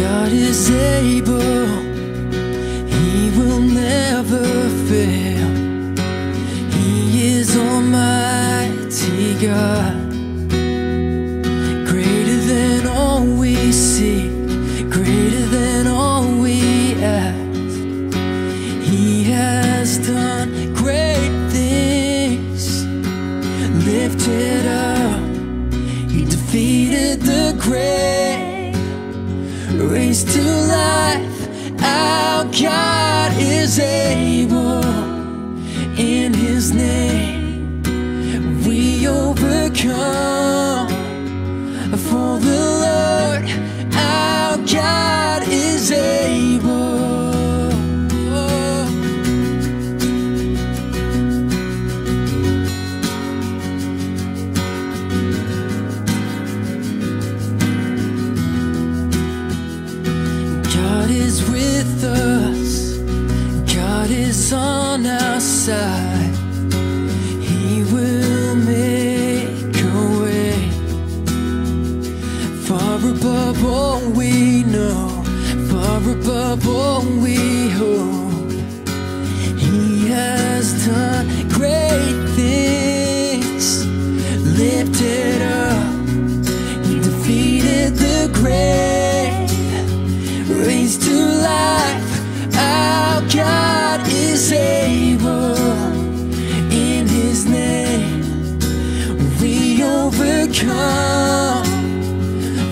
God is able, He will never fail. He is Almighty God, greater than all we see, greater than all we ask. He has done great things, lifted up, He defeated the grave, raised to life. Our God is able. In His name we overcome. For the Lord our God is able. God is with us, God is on our side. He will make a way, far above all we know, far above all we hope. He has done great things, lifted up, He defeated the grave, raised to life. Our God is able. In His name we overcome.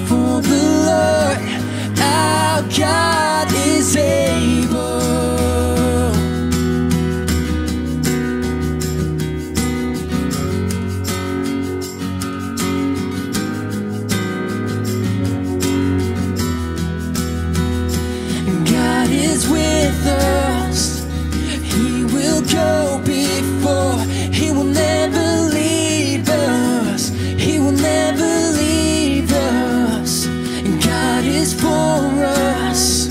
For the Lord our God is able. God is with us, He will go before. He will never leave us, He will never leave us. God is for us,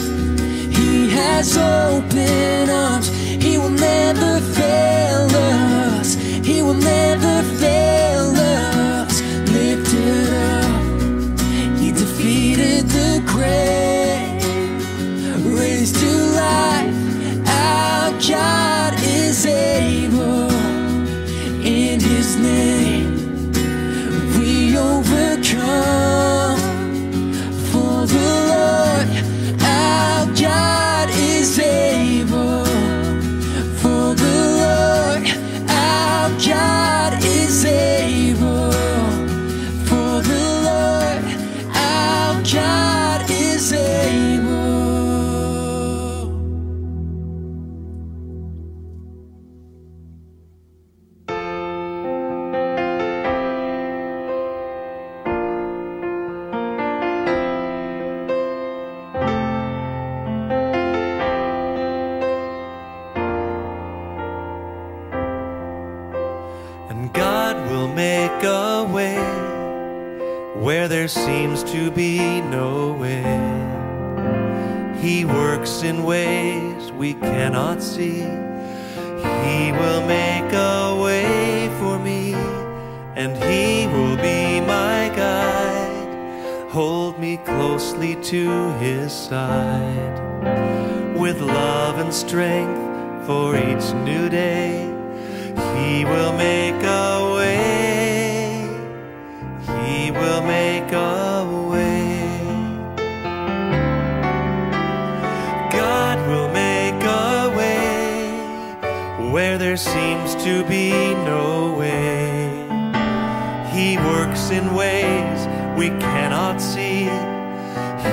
He has open arms. He will never fail us, He will never fail us. Lifted up, He defeated the grave, raised to life. Our God is able. In His name we overcome. For the Lord our God is able. For the Lord our God is able. For the Lord our God is able. And God will make a way where there seems to be no way. He works in ways we cannot see. He will make a way for me, and He will be my guide. Hold me closely to His side. With love and strength for each new day, He will make a way. He will make a way. God will make a way where there seems to be no way. He works in ways we cannot see.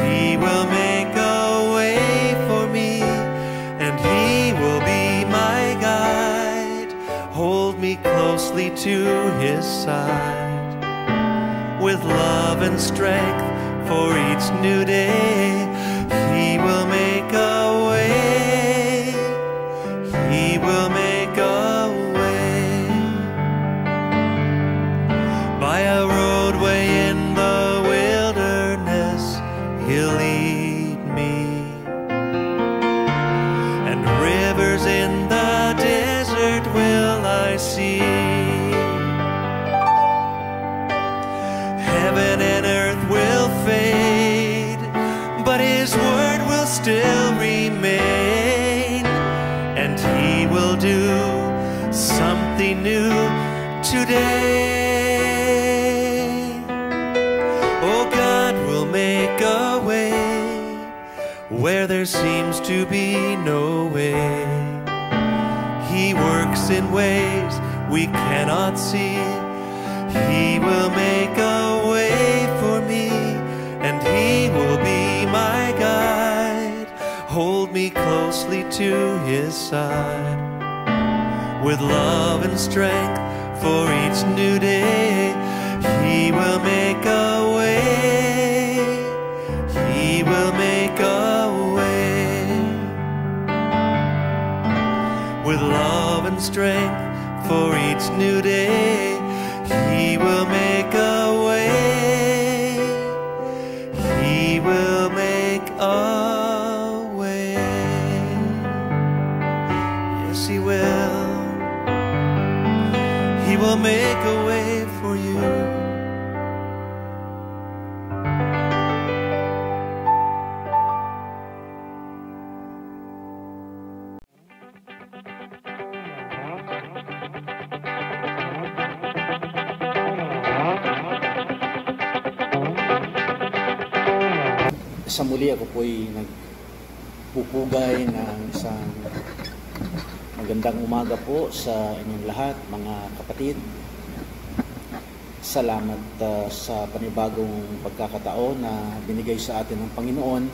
He will make a way for me, and He will be my guide. Hold me closely to His side. With love and strength for each new day, He will make a way. He will make a way. By a roadway in the wilderness He'll lead me, and rivers in the desert will I see. Heaven and earth will fade, but His word still remain, and He will do something new today. Oh, God will make a way where there seems to be no way. He works in ways we cannot see. He will make a way for me, and He will be my guide. Hold me closely to His side, with love and strength for each new day. He will make a way. He will make a way. With love and strength for each new day, He will make a way. He will make a way. Yes, He will. He will make a way for you. Sa muli ako po'y nagpupugay ng isang magandang umaga po sa inyong lahat, mga kapatid. Salamat sa panibagong pagkakataon na binigay sa atin ng Panginoon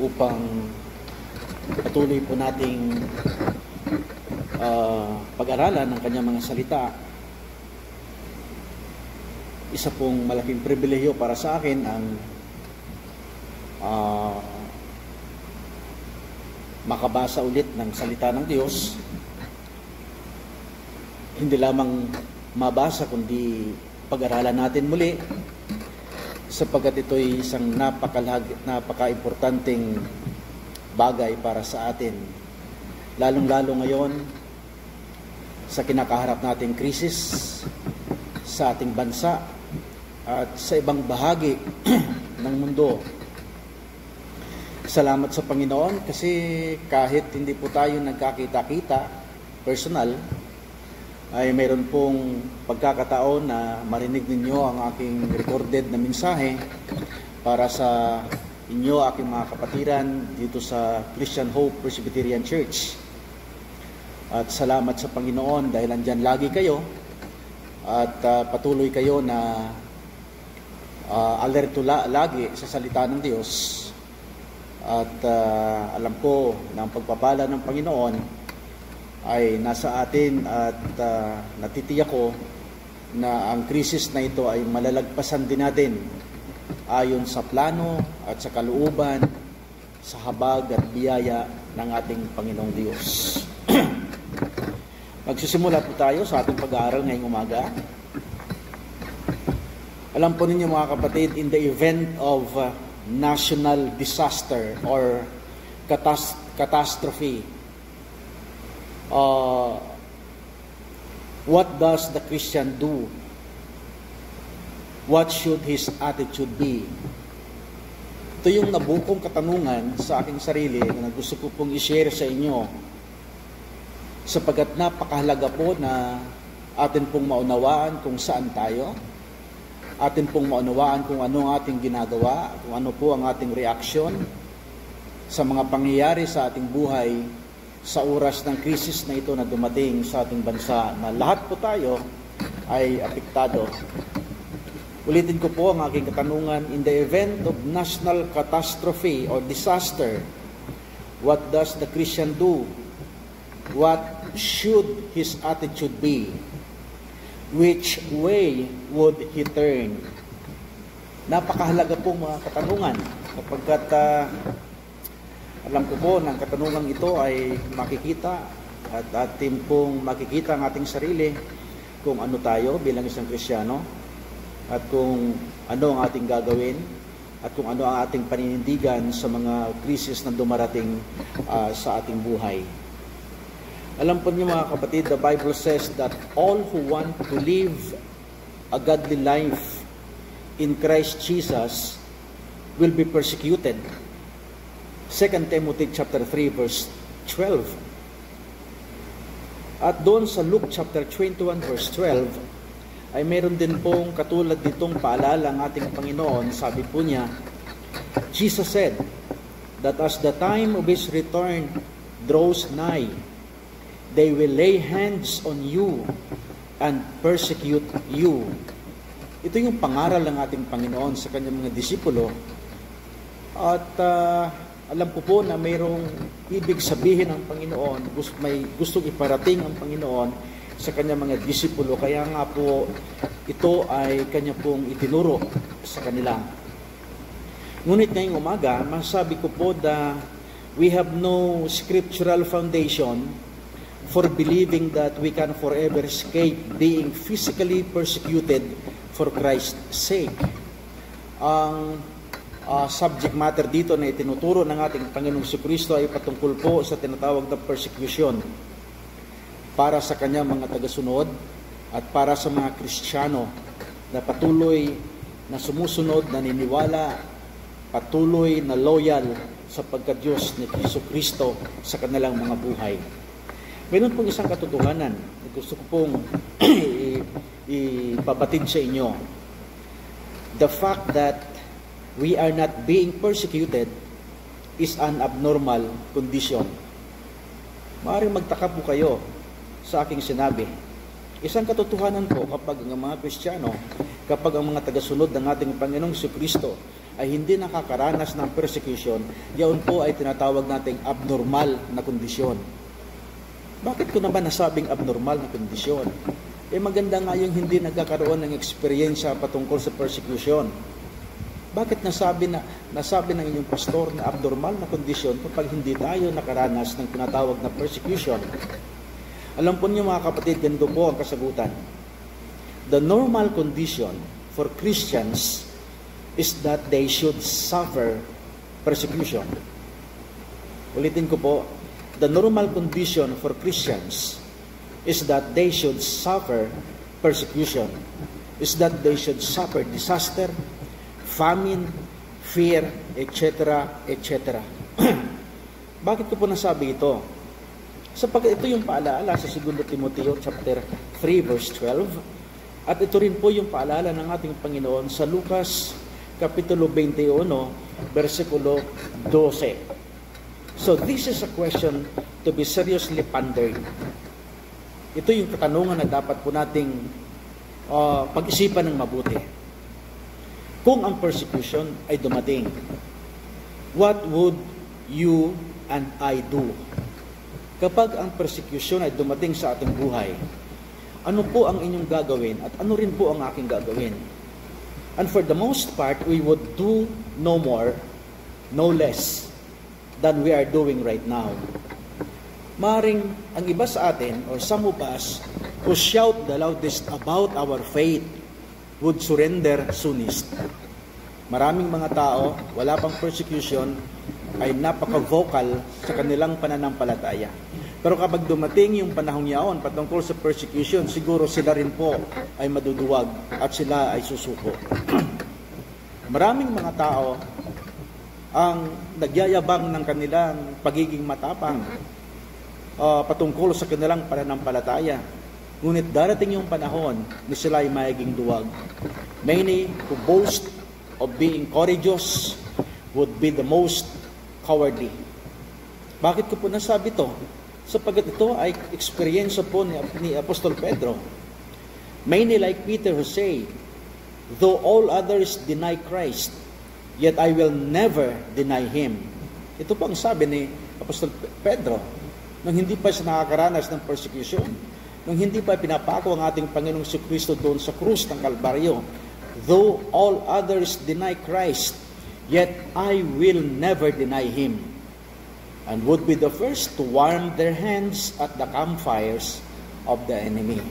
upang patuloy po nating pag-aralan ng Kanyang mga salita. Isa pong malaking pribilehiyo para sa akin ang makabasa ulit ng salita ng Diyos. Hindi lamang mabasa kundi pag-aralan natin muli, sapagkat ito'y isang napaka-importanteng bagay para sa atin, lalong-lalo ngayon sa kinakaharap nating krisis sa ating bansa at sa ibang bahagi ng mundo. Salamat sa Panginoon kasi kahit hindi po tayo nagkakita-kita personal, ay mayroon pong pagkakataon na marinig ninyo ang aking recorded na mensahe para sa inyo, aking mga kapatiran dito sa Christian Hope Presbyterian Church. At salamat sa Panginoon dahil andyan lagi kayo at patuloy kayo na alerto lagi sa salita ng Diyos. At alam ko na ang pagpapala ng Panginoon ay nasa atin at natitiyak ko na ang krisis na ito ay malalagpasan din natin ayon sa plano at sa kalooban, sa habag at biyaya ng ating Panginoong Diyos. Magsisimula po tayo sa ating pag-aaral ngayong umaga. Alam po ninyo mga kapatid, in the event of national disaster or catastrophe, what does the Christian do? What should his attitude be? Ito yung nabukong katanungan sa aking sarili na gusto ko pong i-share sa inyo, sapagkat napakahalaga po na atin pong maunawaan kung saan tayo, atin pong maunawaan kung ano ang ating ginagawa, kung ano po ang ating reaksyon sa mga pangyayari sa ating buhay sa oras ng krisis na ito na dumating sa ating bansa, na lahat po tayo ay apektado. Ulitin ko po ang aking katanungan, in the event of national catastrophe or disaster, what does the Christian do? What should his attitude be? Which way would he turn? Napakahalaga po mga katanungan, kapagkat alam ko po ng katanungan ito ay makikita at atin pong makikita ang ating sarili kung ano tayo bilang isang Kristiyano at kung ano ang ating gagawin at kung ano ang ating paninindigan sa mga krisis na dumarating sa ating buhay. Alam po niyo mga kapatid, the Bible says that all who want to live a godly life in Christ Jesus will be persecuted. 2 Timothy chapter 3 verse 12. At doon sa Luke chapter 21 verse 12, ay meron din pong katulad ditong paalala ng ating Panginoon. Sabi po niya, Jesus said that as the time of His return draws nigh, they will lay hands on you and persecute you. Ito yung pangaral ng ating Panginoon sa kanyang mga disipulo. At alam ko po na mayroong ibig sabihin ng Panginoon, may gustong iparating ang Panginoon sa kanyang mga disipulo. Kaya nga po, ito ay kanya pong itinuro sa kanila. Ngunit ngayong umaga, masabi ko po na we have no scriptural foundation for believing that we can forever escape being physically persecuted for Christ's sake. Ang subject matter dito na itinuturo ng ating Panginoong Jesucristo ay patungkol po sa tinatawag na persecution para sa kanyang mga tagasunod at para sa mga Kristiyano na patuloy na sumusunod, naniniwala, patuloy na loyal sa pagka-Diyos ni Jesucristo sa kanilang mga buhay. Mayroon pong isang katotohanan na gusto ko pong ipabatid sa inyo. The fact that we are not being persecuted is an abnormal condition. Maaaring magtaka po kayo sa aking sinabi. Isang katotohanan po kapag ang mga Kristiyano, kapag ang mga tagasunod ng ating Panginoong Jesucristo ay hindi nakakaranas ng persecution, yaon po ay tinatawag nating abnormal na kondisyon. Bakit ko naman nasabing abnormal na kondisyon? Maganda nga yung hindi nagkakaroon ng eksperyensya patungkol sa persecution. Bakit nasabi ng inyong pastor na abnormal na kondisyon kapag hindi tayo nakaranas ng tinatawag na persecution? Alam po niyo mga kapatid, ganito po ang kasagutan. The normal condition for Christians is that they should suffer persecution. Ulitin ko po, the normal condition for Christians is that they should suffer persecution. Is that they should suffer disaster, famine, fear, etc., etc. Bakit ko po nasabi ito? Sapagkat ito yung paalala sa 2 Timoteo chapter 3 verse 12, at ito rin po yung paalala ng ating Panginoon sa Lucas Kapitulo 21, versikulo 12. So this is a question to be seriously pondered. Ito yung katanungan na dapat po nating pag-isipan ng mabuti. Kung ang persecution ay dumating, what would you and I do? Kapag ang persecution ay dumating sa ating buhay, ano po ang inyong gagawin at ano rin po ang aking gagawin? And for the most part, we would do no more, no less than we are doing right now. Maring ang iba sa atin, or some of us, who shout the loudest about our faith, would surrender soonest. Maraming mga tao, wala pang persecution, ay napaka-vocal sa kanilang pananampalataya. Pero kapag dumating yung panahong yaon patungkol sa persecution, siguro sila rin po ay maduduwag at sila ay susuko. Maraming mga tao ang nagyayabang ng kanilang pagiging matapang patungkol sa kanilang pananampalataya. Ngunit darating yung panahon na sila ay magiging duwag. Many who boast of being courageous would be the most cowardly. Bakit ko po nasabi ito? Sapagkat ito ay experience po ni Apostol Pedro. Many like Peter who say, though all others deny Christ, yet I will never deny Him. Ito po ang sabi ni Apostol Pedro nung hindi pa siya nakakaranas ng persecution, nung hindi pa pinapako ang ating Panginoong Jesucristo doon sa krus ng Kalbaryo. Though all others deny Christ, yet I will never deny Him, and would be the first to warm their hands at the campfires of the enemy.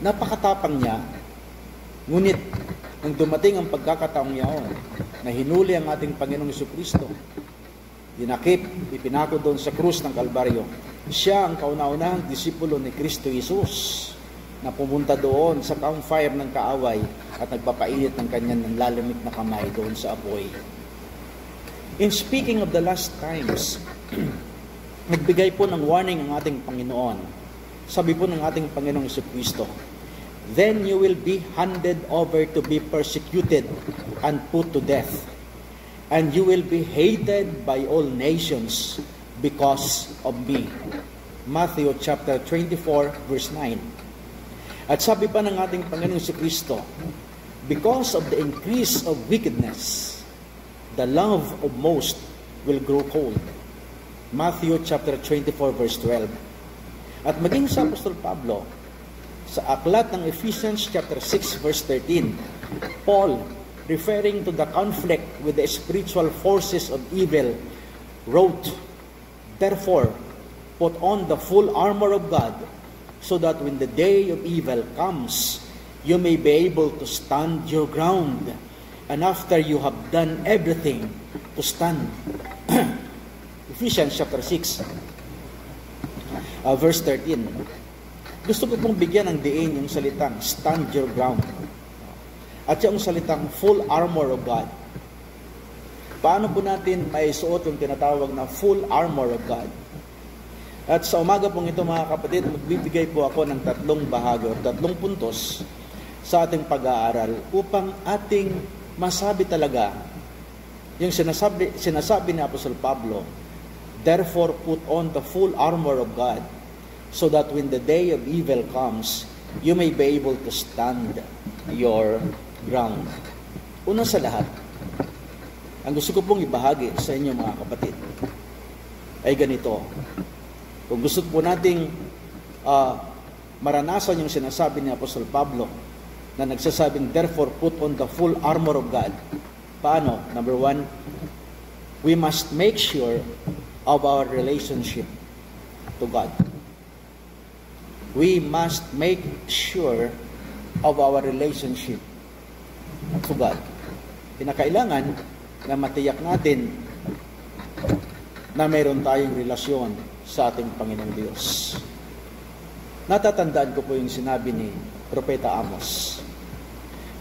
Napakatapang niya, ngunit nung dumating ang pagkakataong yaon na hinuli ang ating Panginoong Jesucristo, dinakip, ipinako doon sa krus ng Kalbaryo, siya ang kauna-unahang disipulo ni Kristo Jesus na pumunta doon sa campfire ng kaaway at nagpapainit ng kanyang lalamig na kamay doon sa apoy. In speaking of the last times, nagbigay po ng warning ang ating Panginoon. Sabi po ng ating Panginoong Jesucristo, "Then you will be handed over to be persecuted and put to death, and you will be hated by all nations because of me." Matthew chapter 24, verse 9. At sabi pa ng ating Panginoong Jesucristo, "Because of the increase of wickedness, the love of most will grow cold." Matthew chapter 24, verse 12. At maging sa Apostol Pablo, sa aklat ng Ephesians chapter 6, verse 13, Paul, referring to the conflict with the spiritual forces of evil, wrote, "Therefore, put on the full armor of God, so that when the day of evil comes, you may be able to stand your ground. And after you have done everything, to stand." Ephesians chapter 6, verse 13. Gusto ko pong bigyan ng diin yung salitang stand your ground. At yung salitang full armor of God. Paano po natin may suot yung tinatawag na full armor of God? At sa umaga pong ito mga kapatid, magbibigay po ako ng 3 bahagi o 3 puntos sa ating pag-aaral upang ating masabi talaga yung sinasabi ni Apostol Pablo, "Therefore put on the full armor of God, so that when the day of evil comes, you may be able to stand your ground." Una sa lahat, ang gusto ko pong ibahagi sa inyo mga kapatid ay ganito. Kung gusto po nating maranasan yung sinasabi ni Apostol Pablo na nagsasabing, "Therefore put on the full armor of God." Paano? Number 1, we must make sure of our relationship to God. We must make sure of our relationship to God. Kinakailangan na matiyak natin na mayroon tayong relasyon sa ating Panginoong Diyos. Natatandaan ko po yung sinabi ni Propeta Amos.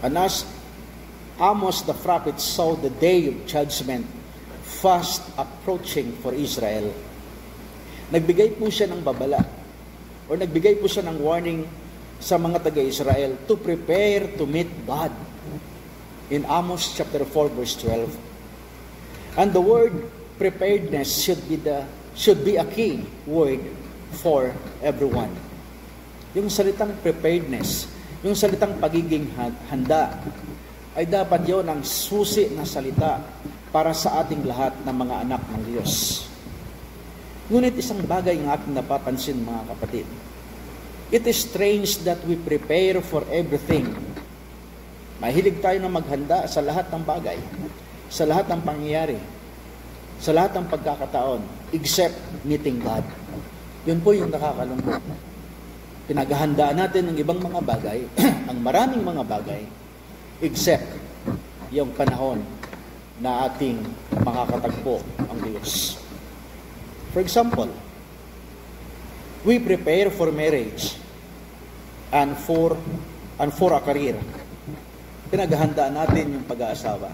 And as Amos the prophet saw the day of judgment fast approaching for Israel, nagbigay po siya ng babala o nagbigay po siya ng warning sa mga taga-Israel to prepare to meet God. In Amos chapter 4 verse 12. And the word preparedness should be a key word for everyone. Yung salitang preparedness, yung salitang pagiging handa, ay dapat yon ang susi na salita para sa ating lahat ng mga anak ng Diyos. Ngunit isang bagay ang aking napapansin mga kapatid. It is strange that we prepare for everything. Mahilig tayo na maghanda sa lahat ng bagay, sa lahat ng pangyayari, sa lahat ng pagkakataon, except meeting God. Yun po yung nakakalungkot. Pinaghahandaan natin ng ibang mga bagay, ang maraming mga bagay, except yung panahon na ating makakatagpo ang Diyos. For example, we prepare for marriage and for a career. Pinaghahandaan natin yung pag-aasawa.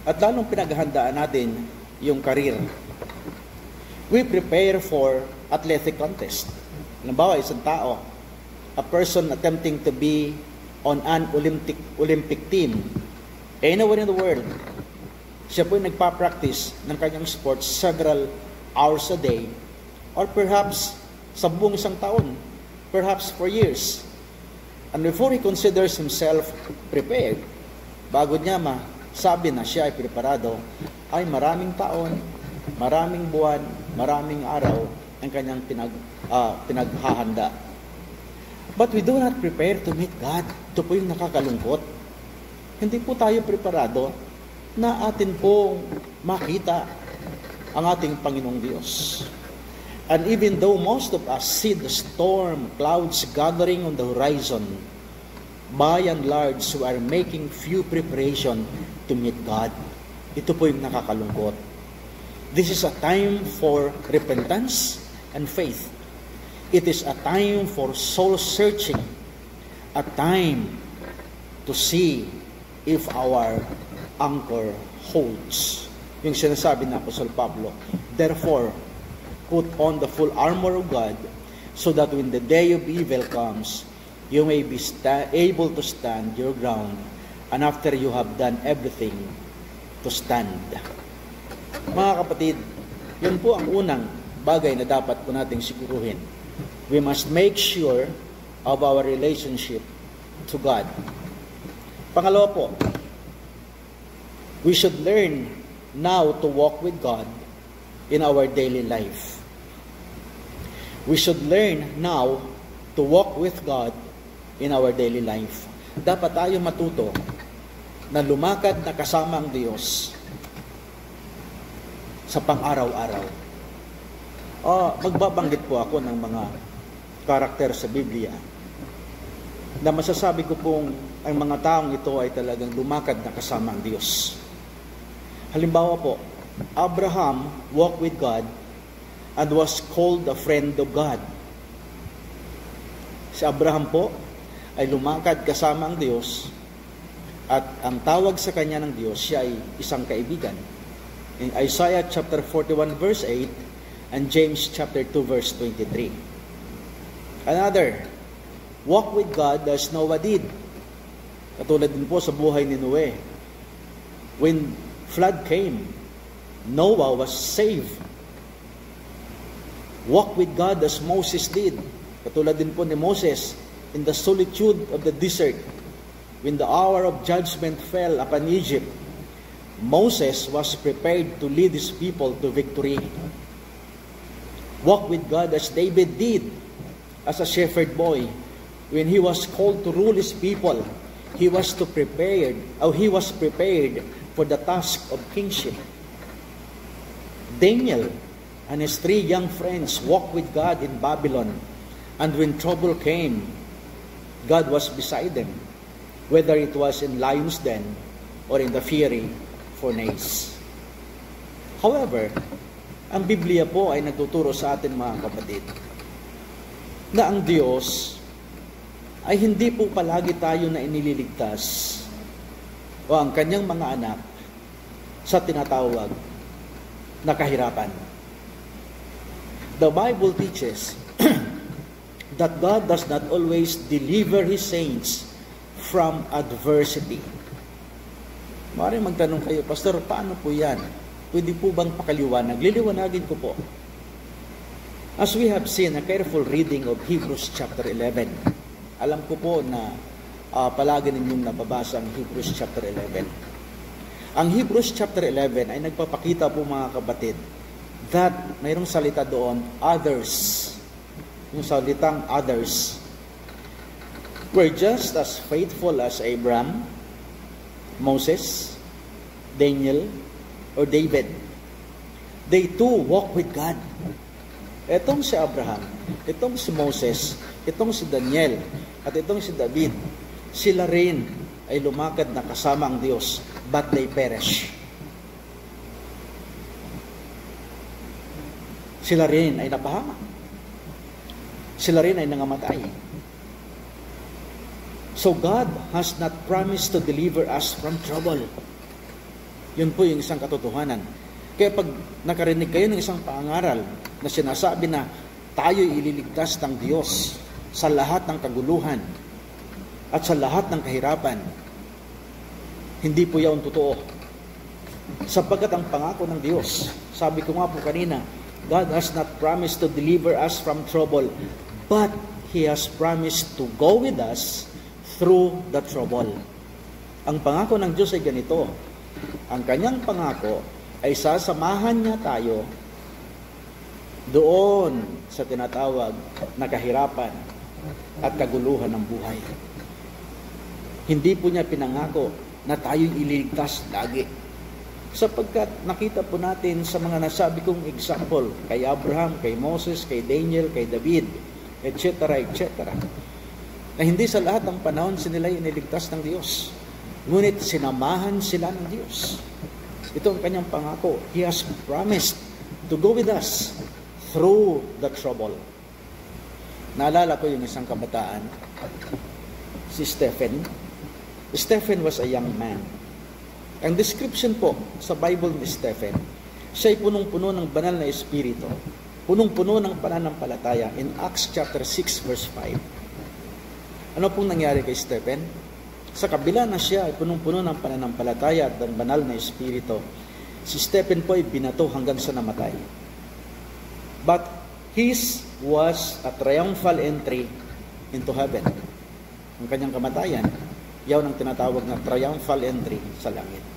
At lalong pinaghahandaan natin yung career. We prepare for athletic contest. Halimbawa, isang tao, a person attempting to be on an Olympic team anywhere in the world, siya po yung nagpa-practice ng kanyang sports several hours a day, or perhaps sa buong isang taon, perhaps for years. And before he considers himself prepared, bago niya masabi na siya ay preparado, ay maraming taon, maraming buwan, maraming araw ang kanyang pinaghahanda. But we do not prepare to meet God. Ito po yung nakakalungkot. Hindi po tayo preparado na atin pong makita ang ating Panginoong Diyos. And even though most of us see the storm clouds gathering on the horizon, by and large, we are making few preparation to meet God. Ito po yung nakakalungkot. This is a time for repentance and faith. It is a time for soul searching, a time to see if our anchor holds. Yung sinasabi ng Apostol Pablo, therefore, put on the full armor of God, so that when the day of evil comes, you may be able to stand your ground, and after you have done everything, to stand. Mga kapatid, yun po ang unang bagay na dapat po nating siguruhin. We must make sure of our relationship to God. Pangalawa po, we should learn now to walk with God in our daily life. We should learn now to walk with God in our daily life. Dapat tayo matuto na lumakad na kasama ang Diyos sa pang-araw-araw. Magbabanggit po ako ng mga karakter sa Biblia na masasabi ko pong ang mga taong ito ay talagang lumakad na kasama ang Diyos. Halimbawa po, Abraham walked with God and was called a friend of God. Si Abraham po ay lumakad kasama ang Diyos at ang tawag sa kanya ng Diyos, siya ay isang kaibigan. In Isaiah chapter 41 verse 8 and James chapter 2 verse 23. Another, walk with God as Noah did. Katulad din po sa buhay ni Noe. When flood came, Noah was saved. Walk with God as Moses did. Katulad din po ni Moses in the solitude of the desert. When the hour of judgment fell upon Egypt, Moses was prepared to lead his people to victory. Walk with God as David did as a shepherd boy. When he was called to rule his people, he was prepared for the task of kingship. Daniel and his 3 young friends walked with God in Babylon, and when trouble came, God was beside them, whether it was in lion's den or in the fiery furnace. However, ang Biblia po ay nagtuturo sa atin, mga kapatid, na ang Diyos ay hindi po palagi tayo na inililigtas o ang kanyang mga anak sa tinatawag na kahirapan. The Bible teaches that God does not always deliver His saints from adversity. Maaaring magtanong kayo, Pastor, paano po yan? Pwede po bang pakaliwanag? Liliwanagin ko po. As we have seen a careful reading of Hebrews chapter 11, alam ko po na palagi ninyong nababasa ang Hebrews chapter 11. Ang Hebrews chapter 11 ay nagpapakita po, mga kapatid, that mayroong salita doon, others. Yung salitang others were just as faithful as Abraham, Moses, Daniel, or David. They too walk with God. Itong si Abraham, itong si Moses, itong si Daniel, at itong si David, sila rin ay lumakad na kasama ang Diyos, but they perish. Sila rin ay napahamak. Sila rin ay nangamatay. So God has not promised to deliver us from trouble. Yun po yung isang katotohanan. Kaya pag nakarinig kayo ng isang pangaral na sinasabi na tayo'y ililigtas ng Diyos sa lahat ng kaguluhan at sa lahat ng kahirapan, hindi po yan totoo. Sapagkat ang pangako ng Diyos, sabi ko nga po kanina, God has not promised to deliver us from trouble, but He has promised to go with us through the trouble. Ang pangako ng Diyos ay ganito. Ang kanyang pangako ay sasamahan niya tayo doon sa tinatawag na kahirapan at kaguluhan ng buhay. Hindi po niya pinangako na tayo'y ililigtas lagi. Sapagkat nakita po natin sa mga nasabi kong example, kay Abraham, kay Moses, kay Daniel, kay David, etc., etc., na hindi sa lahat ng panahon sila iniligtas ng Diyos. Ngunit sinamahan sila ng Diyos. Ito ang kanyang pangako. He has promised to go with us through the trouble. Naalala ko yung isang kabataan, si Stephen. Stephen was a young man. Ang description po sa Bible ni Stephen, siya'y punong-puno ng banal na espiritu, punong-puno ng pananampalataya in Acts chapter 6 verse 5. Ano pong nangyari kay Stephen? Sa kabila na siya ay punong-puno ng pananampalataya at ng banal na espiritu, si Stephen po ay binato hanggang sa namatay. But his was a triumphal entry into heaven. Ang kanyang kamatayan, yaw ang tinatawag na triumphal entry sa langit.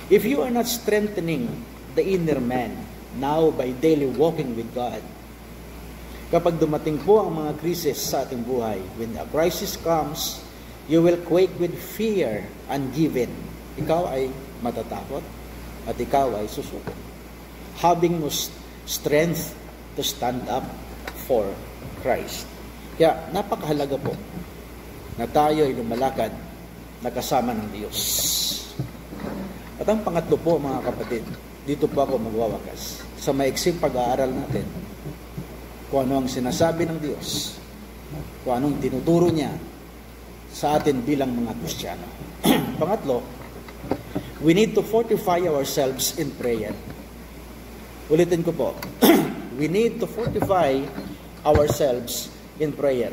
If you are not strengthening the inner man now by daily walking with God, kapag dumating po ang mga krisis sa ating buhay, when a crisis comes, you will quake with fear and give in. Ikaw ay matatakot at ikaw ay susuko. Having no strength to stand up for Christ. Kaya napakahalaga po na tayo ay lumalakad na kasama ng Diyos. At ang pangatlo po mga kapatid, dito po ako magwawakas sa maiksing pag-aaral natin kung ano ang sinasabi ng Diyos, kung anong tinuturo niya sa atin bilang mga Kristiyano. Pangatlo, we need to fortify ourselves in prayer. Ulitin ko po, we need to fortify ourselves in prayer.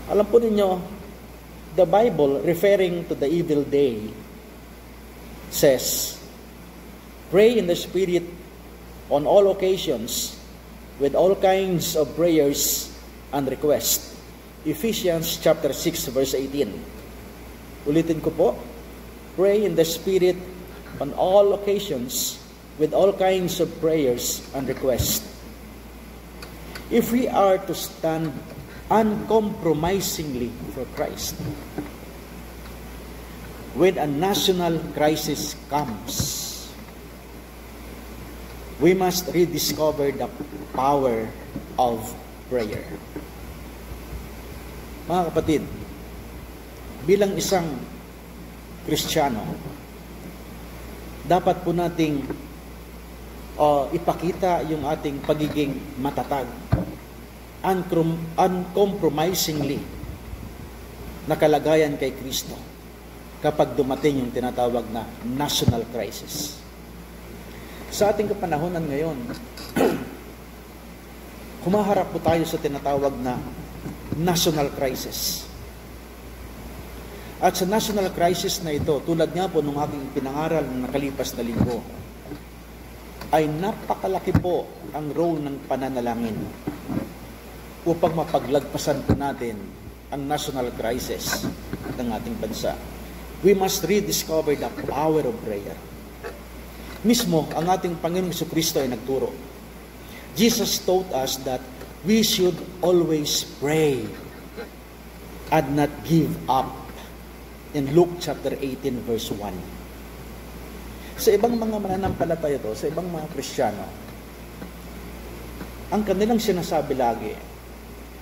Alam po ninyo, the Bible referring to the evil day says, pray in the Spirit on all occasions with all kinds of prayers and requests. Ephesians chapter 6 verse 18. Ulitin ko po, pray in the Spirit on all occasions with all kinds of prayers and requests. If we are to stand uncompromisingly for Christ, when a national crisis comes, we must rediscover the power of prayer. Mga kapatid, bilang isang Kristiyano, dapat po nating ipakita yung ating pagiging matatag, uncompromisingly na kalagayan kay Kristo kapag dumating yung tinatawag na national crisis. Sa ating kapanahonan ngayon, humaharap po tayo sa tinatawag na national crisis. At sa national crisis na ito, tulad nga po nung aking pinangaral ng nakalipas na linggo, ay napakalaki po ang role ng pananalangin upang mapaglagpasan po natin ang national crisis ng ating bansa. We must rediscover the power of prayer. Mismo, ang ating Panginoong Jesucristo ay nagturo. Jesus taught us that we should always pray and not give up. In Luke chapter 18 verse 1. Sa ibang mga mananampalataya to, sa ibang mga Kristiyano, ang kanilang sinasabi lagi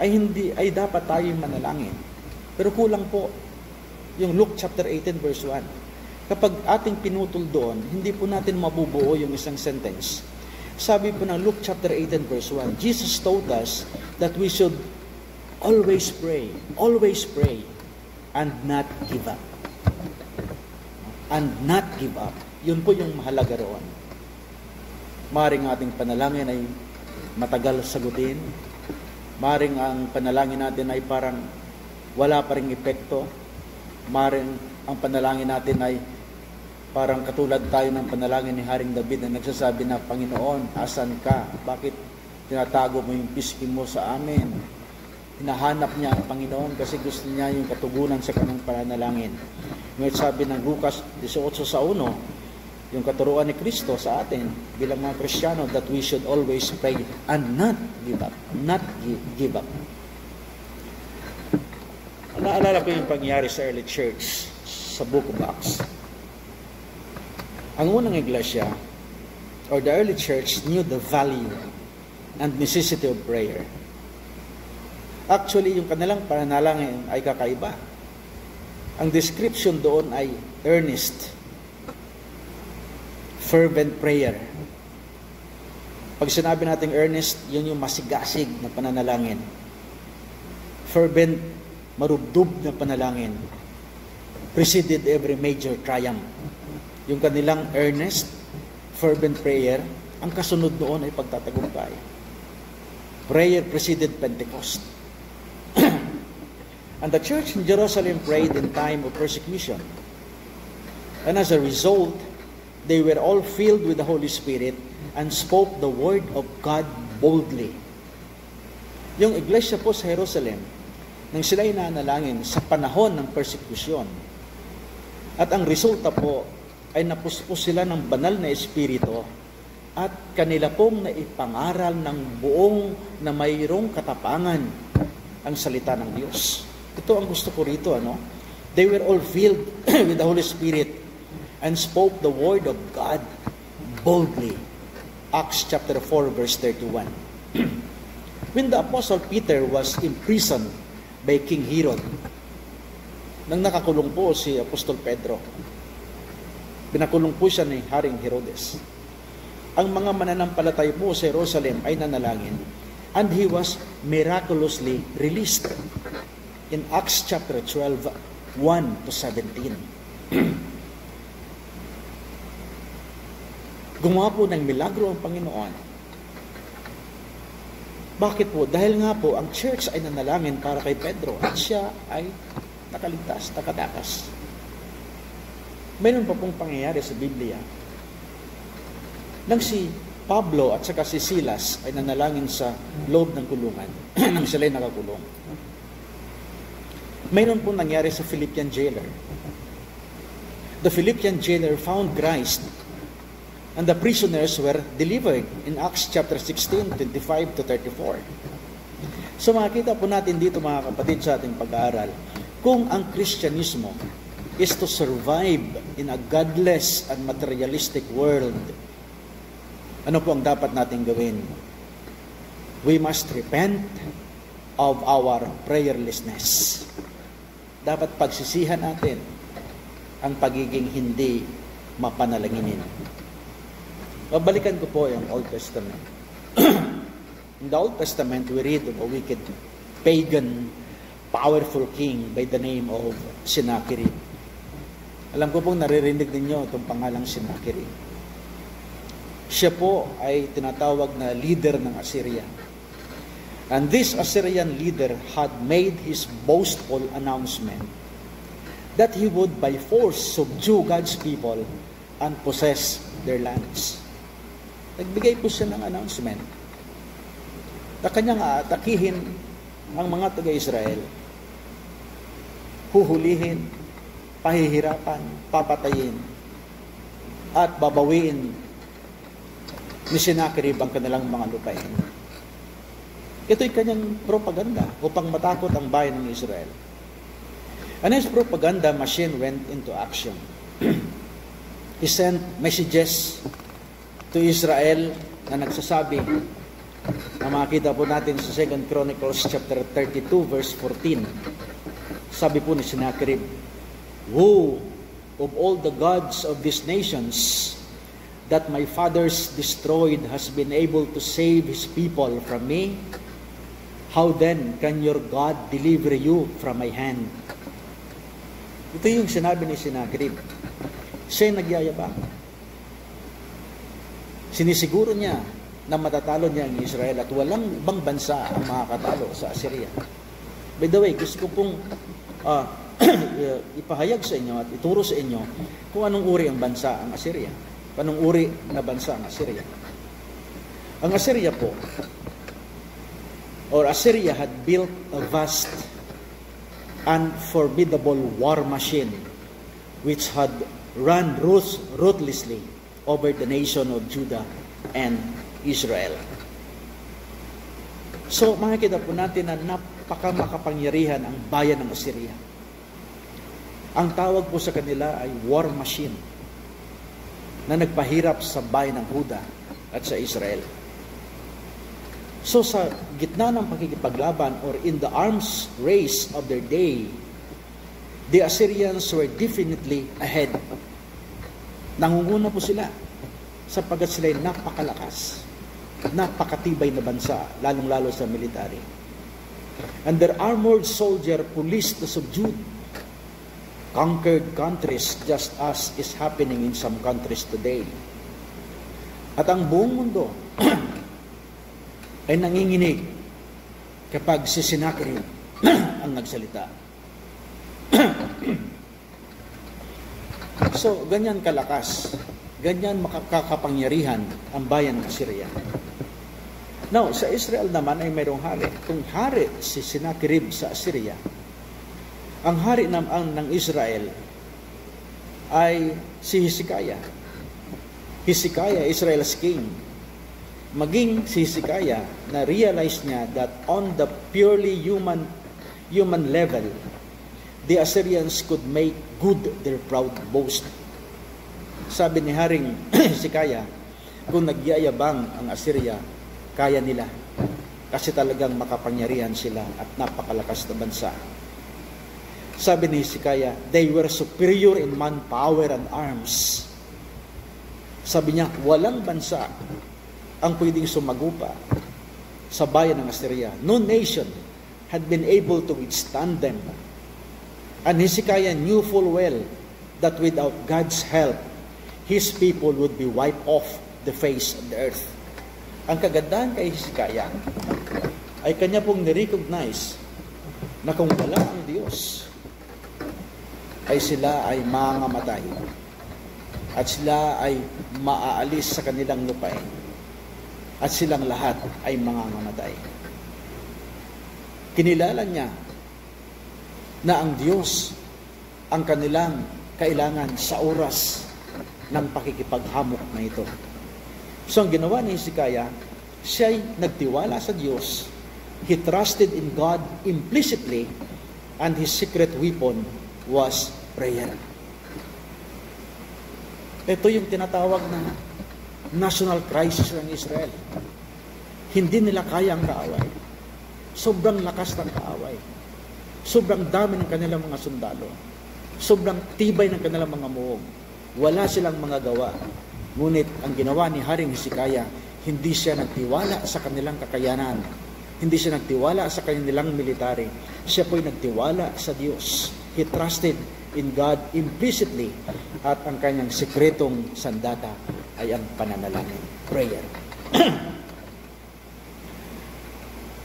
ay dapat tayong manalangin. Pero kulang po yung Luke chapter 18 verse 1. Kapag ating pinutol doon, hindi po natin mabubuo yung isang sentence. Sabi po ng Luke chapter 18 verse 1, Jesus told us that we should always pray and not give up. And not give up. Yun po yung mahalaga roon. Maring ating panalangin ay matagal sagutin. Maring ang panalangin natin ay parang wala pa ring epekto. Maring ang panalangin natin ay parang katulad tayo ng panalangin ni Haring David na nagsasabi na, Panginoon, asan ka? Bakit tinatago mo yung piski mo sa amin? Hinahanap niya ang Panginoon kasi gusto niya yung katugunan sa kanyang pananalangin. Ngayon sabi ng Lucas 18:1, yung katuruan ni Kristo sa atin bilang mga Kristiyano, that we should always pray and not give up. Not give up. Naalala ko yung pangyari sa early church sa Book of Acts. Ang unang iglesia, or the early church, knew the value and necessity of prayer. Actually, yung kanilang pananalangin ay kakaiba. Ang description doon ay earnest, fervent prayer. Pag sinabi natin earnest, yun yung masigasig na pananalangin. Fervent, marubdob na panalangin. preceded every major triumph. Yung kanilang earnest, fervent prayer, ang kasunod noon ay pagtatagumpay. Prayer preceded Pentecost. And the church in Jerusalem prayed in time of persecution. And as a result, they were all filled with the Holy Spirit and spoke the word of God boldly. Yung iglesia po sa Jerusalem, nang sila'y nanalangin sa panahon ng persecution, at ang resulta po ay napuspos sila ng banal na espiritu at kanila pong naipangaral ng buong na mayroong katapangan ang salita ng Diyos. Ito ang gusto ko rito, ano? They were all filled with the Holy Spirit and spoke the word of God boldly. Acts chapter 4 verse 31. When the Apostle Peter was imprisoned by King Herod, nang nakakulong po si Apostol Pedro, pinakulong po siya ni Haring Herodes. Ang mga mananampalataya po sa Jerusalem ay nanalangin, and he was miraculously released. In Acts chapter 12, 1 to 17. Gumawa po ng milagro ang Panginoon. Bakit po? Dahil nga po, ang church ay nanalangin para kay Pedro at siya ay nakaligtas, nakatakas. Mayroon pa pong pangyayari sa Biblia. Nang si Pablo at saka si Silas ay nanalangin sa loob ng kulungan, nang sila'y nakakulong. Mayroon pong nangyari sa Philippian jailer. The Philippian jailer found Christ and the prisoners were delivered in Acts chapter 16, 25 to 34. So makikita po natin dito mga kapatid sa ating pag-aaral, kung ang Kristyanismo is to survive in a godless and materialistic world, ano po ang dapat natin gawin? We must repent of our prayerlessness. Dapat pagsisihan natin ang pagiging hindi mapanalanginin. Babalikan ko po yung Old Testament. In the Old Testament, we read of a wicked, pagan, powerful king by the name of Sennacherib. Alam ko pong naririnig ninyo itong pangalang Sennacherib. Siya po ay tinatawag na leader ng Assyria. And this Assyrian leader had made his boastful announcement that he would by force subdue God's people and possess their lands. Nagbigay po siya ng announcement na kanyang aatakihin ang mga taga-Israel, huhulihin, pahihirapan, papatayin, at babawiin ni Sennacherib ang kanilang mga lupain. Ito'y kanyang propaganda upang matakot ang bayan ng Israel. And his propaganda machine went into action. He sent messages to Israel na nagsasabi, na makita po natin sa 2 Chronicles chapter 32 verse 14. Sabi po ni Sennacherib, "Who of all the gods of these nations that my fathers destroyed has been able to save his people from me? How then can your God deliver you from my hand?" Ito yung sinabi ni Sennacherib. Siya nagyayabang. Sinisiguro niya na matatalo niya ang Israel at walang ibang bansa ang makakatalo sa Assyria. By the way, gusto ko pong ipahayag sa inyo at ituro sa inyo kung anong uri ang bansa ang Assyria. Anong uri na bansa ang Assyria. Ang Assyria po, or Assyria had built a vast and formidable war machine which had run ruthlessly over the nation of Judah and Israel. So makikita po natin na napakamakapangyarihan ang bayan ng Assyria. Ang tawag po sa kanila ay war machine na nagpahirap sa bayan ng Juda at sa Israel. So sa gitna ng pakikipaglaban or in the arms race of their day, the Assyrians were definitely ahead. Nangunguna po sila sapagkat sila'y napakalakas, napakatibay na bansa, lalong-lalo sa military. And their armored soldier policed the subdued. conquered countries just as is happening in some countries today. At ang buong mundo ay nanginginig kapag si Sennacherib ang nagsalita. So, ganyan kalakas, ganyan makakapangyarihan ang bayan ng Assyria. Now, sa Israel naman ay mayroong hari. Kung hari si Sennacherib sa Assyria, ang hari ng Israel ay si Hezekiah. Hezekiah, Israel's king. Maging si Hezekiah, na-realize niya that on the purely human level, the Assyrians could make good their proud boast. Sabi ni Haring Hezekiah, kung nagyayabang ang Assyria, kaya nila. Kasi talagang makapangyarihan sila at napakalakas na bansa. Sabi ni Hezekiah, they were superior in manpower and arms. Sabi niya, walang bansa ang pwedeng sumagupa sa bayan ng Assyria. No nation had been able to withstand them. And Hezekiah knew full well that without God's help, his people would be wiped off the face of the earth. Ang kagandahan kay Hezekiah ay kanya pong nirecognize na kung wala ang Diyos, ay sila ay mangamatay at sila ay maaalis sa kanilang lupain at silang lahat ay mangangamatay. Kinilala niya na ang Diyos ang kanilang kailangan sa oras ng pakikipaghamok na ito. So ang ginawa ni Hezekiah, siya'y nagtiwala sa Diyos. He trusted in God implicitly, and his secret weapon was prayer. Ito yung tinatawag na national crisis ng Israel. Hindi nila kaya ang kaaway. Sobrang lakas ng kaaway. Sobrang dami ng kanilang mga sundalo. Sobrang tibay ng kanilang mga muog. Wala silang mga gawa. Ngunit ang ginawa ni Haring Hezekiah, hindi siya nagtiwala sa kanilang kakayanan. Hindi siya nagtiwala sa kanilang military. Siya po'y nagtiwala sa Diyos. He trusted in God implicitly, at ang kanyang sekretong sandata ay ang pananalangin, prayer.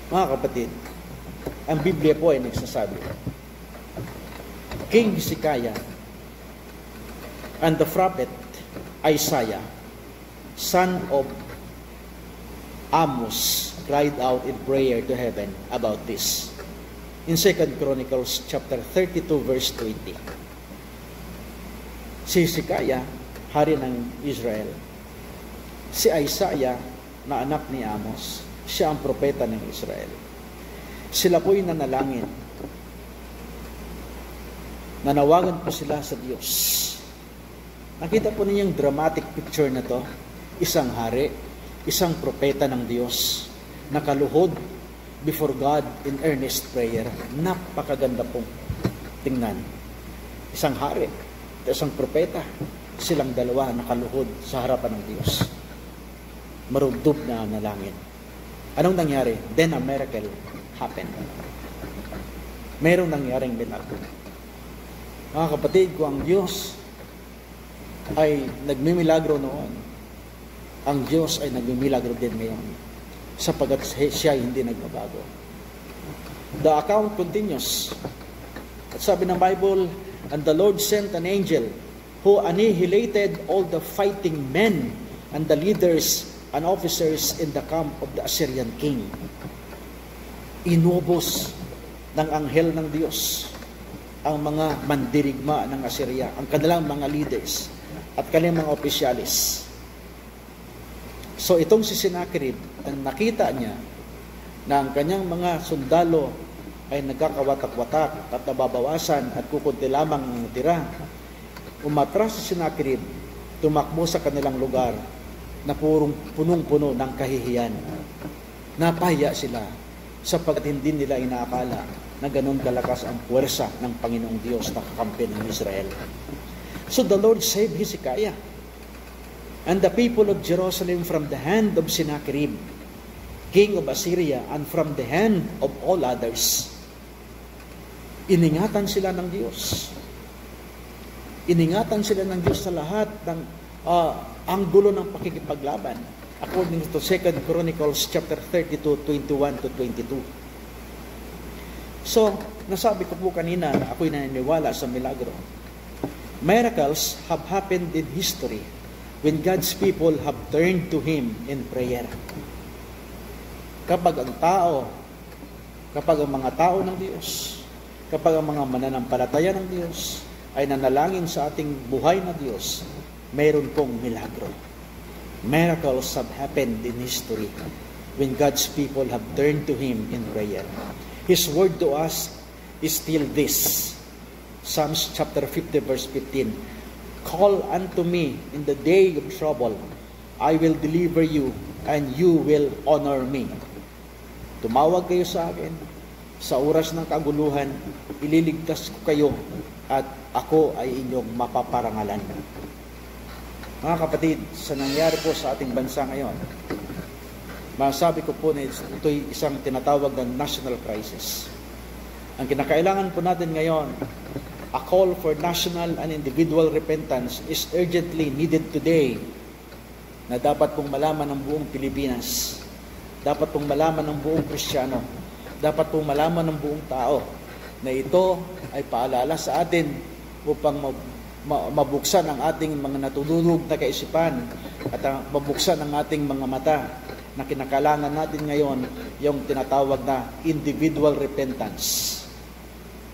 Mga kapatid, ang Biblia po ay nagsasabi, King Hezekiah and the prophet Isaiah, son of Amos, cried out in prayer to heaven about this. In 2 Chronicles chapter 32 verse 20. Si Hezekiah, hari ng Israel. Si Isaiah, na anak ni Amos, siya ang propeta ng Israel. Sila po'y nanalangin. Nanawagan po sila sa Diyos. Nakita po niyo yung dramatic picture na to. Isang hari, isang propeta ng Diyos, nakaluhod before God in earnest prayer. Napakaganda pong tingnan. Isang hari, isang propeta, silang dalawa nakaluhod sa harapan ng Diyos. Marugdog na nalangin. Anong nangyari? Then a miracle happened. Merong nangyaring milagro. Mga kapatid, kung ang Diyos ay nagmimilagro noon, ang Diyos ay nagmimilagro din ngayon, sapagat siya hindi nagbabago. The account continues. At sabi ng Bible, and the Lord sent an angel who annihilated all the fighting men and the leaders and officers in the camp of the Assyrian king. Inubos ng anghel ng Diyos ang mga mandirigma ng Assyria, ang kanilang mga leaders at kanilang mga opisyalis. So itong si Sennacherib, ang nakita niya na ang kanyang mga sundalo ay nagkakawatak-watak at nababawasan at kukunti lamang ang tira, umatras si Sennacherib, tumakbo sa kanilang lugar na punong-puno ng kahihiyan. Napahiya sila sapagkat hindi nila inaakala na ganun kalakas ang puwersa ng Panginoong Diyos na kakampi ng Israel. So the Lord saved Hezekiah and the people of Jerusalem from the hand of Sennacherib, king of Assyria, and from the hand of all others. Iningatan sila ng Diyos. Iningatan sila ng Diyos sa lahat ng anggulo ng pakikipaglaban. According to 2 Chronicles chapter 32, 21 to 22. So, nasabi ko po kanina na ako'y naniniwala sa milagro. Miracles have happened in history when God's people have turned to Him in prayer. Kapag ang mga tao ng Diyos, kapag ang mga mananampalataya ng Diyos ay nanalangin sa ating buhay na Diyos, mayroon pong milagro. Miracles have happened in history when God's people have turned to Him in prayer. His word to us is still this. Psalms chapter 50 verse 15. Call unto me in the day of trouble. I will deliver you and you will honor me. Tumawag kayo sa akin. Sa oras ng kaguluhan, ililigtas ko kayo at ako ay inyong mapaparangalan. Mga kapatid, sa nangyari po sa ating bansa ngayon, masabi ko po na ito'y isang tinatawag na national crisis. Ang kinakailangan po natin ngayon, a call for national and individual repentance is urgently needed today, na dapat pong malaman ng buong Pilipinas, dapat pong malaman ng buong Kristiyano, dapat pong malaman ng buong tao na ito ay paalala sa atin upang mabuksan ang ating mga natutulog na kaisipan at mabuksan ang ating mga mata na kinakailangan natin ngayon yung tinatawag na individual repentance.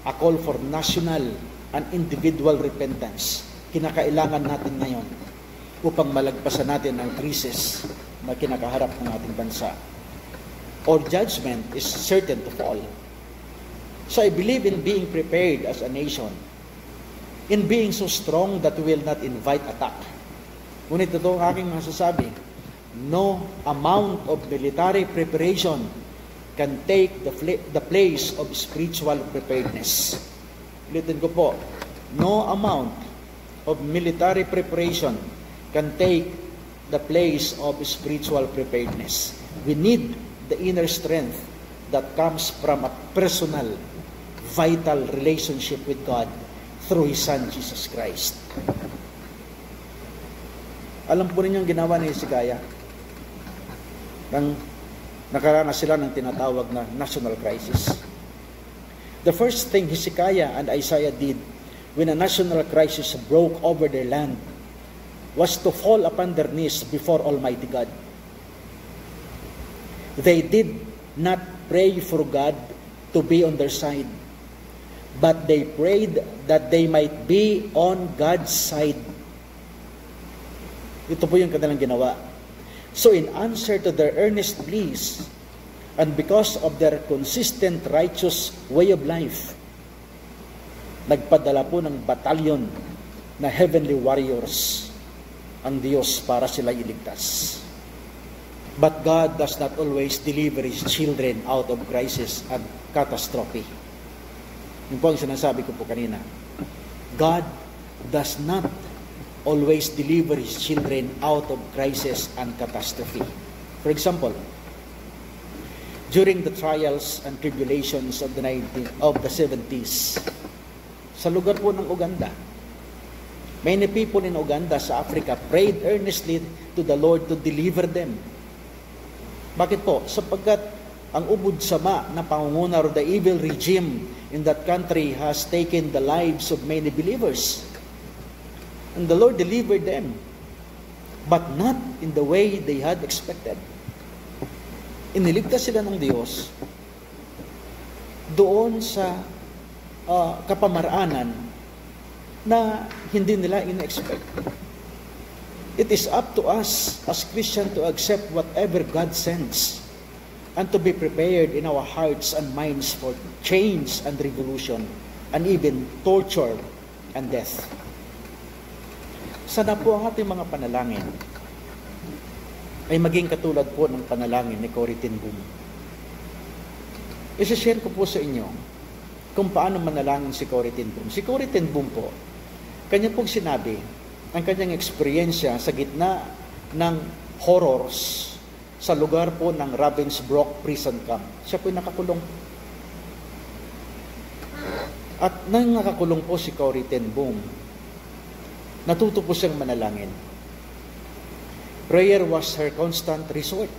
A call for national and individual repentance. Kinakailangan natin ngayon upang malagpasan natin ang krisis na kinakaharap ng ating bansa. Or judgment is certain to fall. So I believe in being prepared as a nation, in being so strong that we will not invite attack. Ngunit ito ang aking masasabi, no amount of military preparation can take the place of spiritual preparedness. Ulitin ko po, no amount of military preparation can take the place of spiritual preparedness. We need the inner strength that comes from a personal, vital relationship with God through His Son, Jesus Christ. Alam po ninyong ginawa ni Hezekiah nang nakaranas sila ng tinatawag na national crisis. The first thing Hezekiah and Isaiah did when a national crisis broke over their land was to fall upon their knees before Almighty God. They did not pray for God to be on their side, but they prayed that they might be on God's side. Ito po yung kanilang ginawa. So in answer to their earnest pleas, and because of their consistent righteous way of life, nagpadala po ng batalyon na heavenly warriors ang Diyos para sila iligtas. But God does not always deliver His children out of crisis and catastrophe. Yun po ang sinasabi ko po kanina. God does not always deliver His children out of crisis and catastrophe. For example, during the trials and tribulations of the 70s, sa lugar po ng Uganda, many people in Uganda sa Africa prayed earnestly to the Lord to deliver them. Bakit po? Sapagkat ang ubod sama na pangunguna or the evil regime in that country has taken the lives of many believers. And the Lord delivered them, but not in the way they had expected. Iniligtas sila ng Diyos doon sa kapamaraanan na hindi nila in-expect. It is up to us as Christians to accept whatever God sends and to be prepared in our hearts and minds for change and revolution and even torture and death. Sana po ang ating mga panalangin ay maging katulad po ng panalangin ni Corrie ten Boom. I-share ko po sa inyo kung paano manalangin si Corrie ten Boom. Si Corrie ten Boom po, kanya pong sinabi ang kanyang eksperyensya sa gitna ng horrors sa lugar po ng Ravensbrück prison camp. Siya po'y nakakulong. At nang nakakulong po si Corrie ten Boom, Natuto po siyang manalangin. Prayer was her constant resort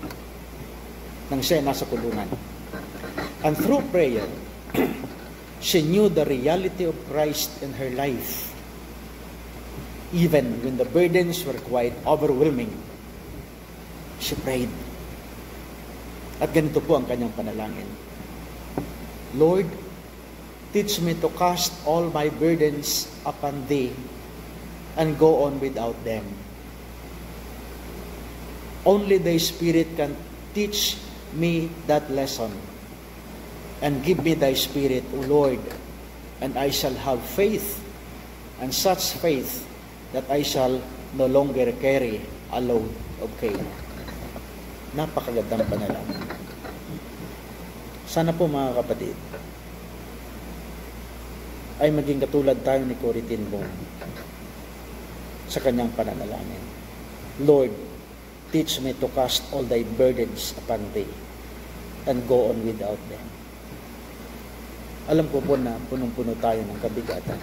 nang siya nasa kulungan. And through prayer, she knew the reality of Christ in her life. Even when the burdens were quite overwhelming, she prayed. At ganito po ang kanyang panalangin. Lord, teach me to cast all my burdens upon Thee and go on without them. Only Thy Spirit can teach me that lesson. And give me Thy Spirit, O Lord, and I shall have faith, and such faith that I shall no longer carry a load of care. Napakagandang panalangin. Sana po mga kapatid, ay maging katulad tayo ni Corrie ten Boom sa kanyang pananalangin. Lord, teach me to cast all Thy burdens upon Thee and go on without them. Alam ko po na punong-puno tayo ng kabigatan.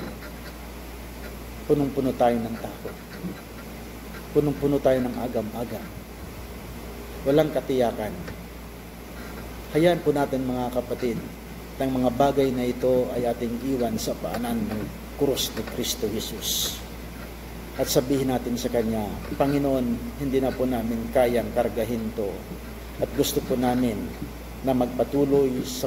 Punong-puno tayo ng takot. Punong-puno tayo ng agam-agam. Walang katiyakan. Hayaan po natin mga kapatid, ng mga bagay na ito ay ating iwan sa paanan ng krus ni Kristo Jesus. At sabihin natin sa Kanya, Panginoon, hindi na po namin kayang kargahin to. At gusto po namin na magpatuloy sa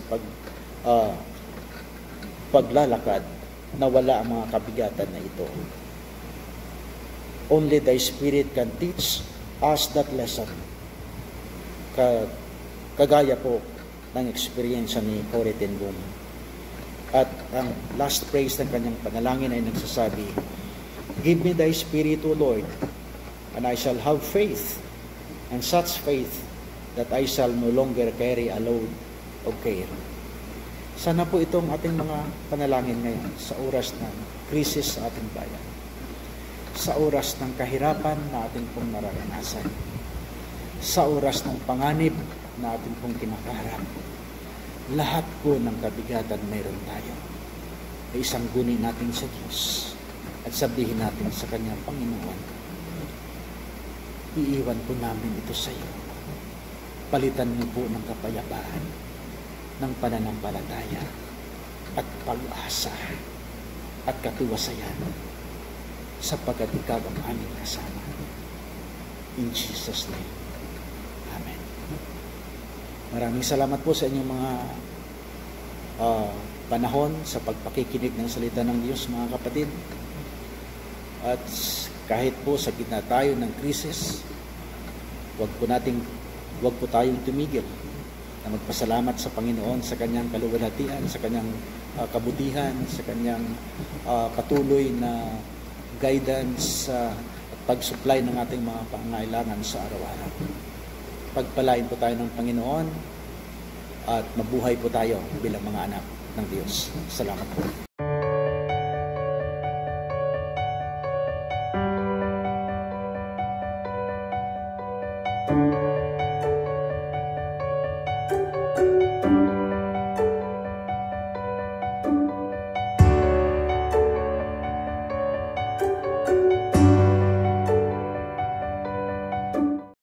paglalakad na wala ang mga kabigatan na ito. Only Thy Spirit can teach us that lesson. Kagaya po ng experience ni Corrie ten Boom. At ang last phrase ng kanyang panalangin ay nagsasabi, Give me Thy Spirit, O Lord, and I shall have faith, and such faith that I shall no longer carry a load of care. Sana po itong ating mga panalangin ngayon sa oras ng krisis sa ating bayan, sa oras ng kahirapan na ating pong nararanasan, sa oras ng panganib na ating pong kinakaharap. Lahat po ng kabigatan mayroon tayo. Ay isang guni natin sa Diyos at sabihin natin sa Kanyang Panginoon, iiwan po namin ito sa iyo. Palitan niyo po ng kapayapaan, ng pananampalataya at pag-asa at katuwasayan sapagkat ikaw ang aming kasama. In Jesus' name. Amen. Maraming salamat po sa inyong mga panahon sa pagpakikinig ng salita ng Diyos, mga kapatid. At kahit po sa gitna tayo ng krisis, wag po tayong tumigil na magpasalamat sa Panginoon sa Kanyang kaluwalhatian, sa Kanyang kabutihan, sa Kanyang patuloy na guidance at pag-supply ng ating mga pangangailangan sa araw-araw. Pagpalain po tayo ng Panginoon at mabuhay po tayo bilang mga anak ng Diyos. Salamat po.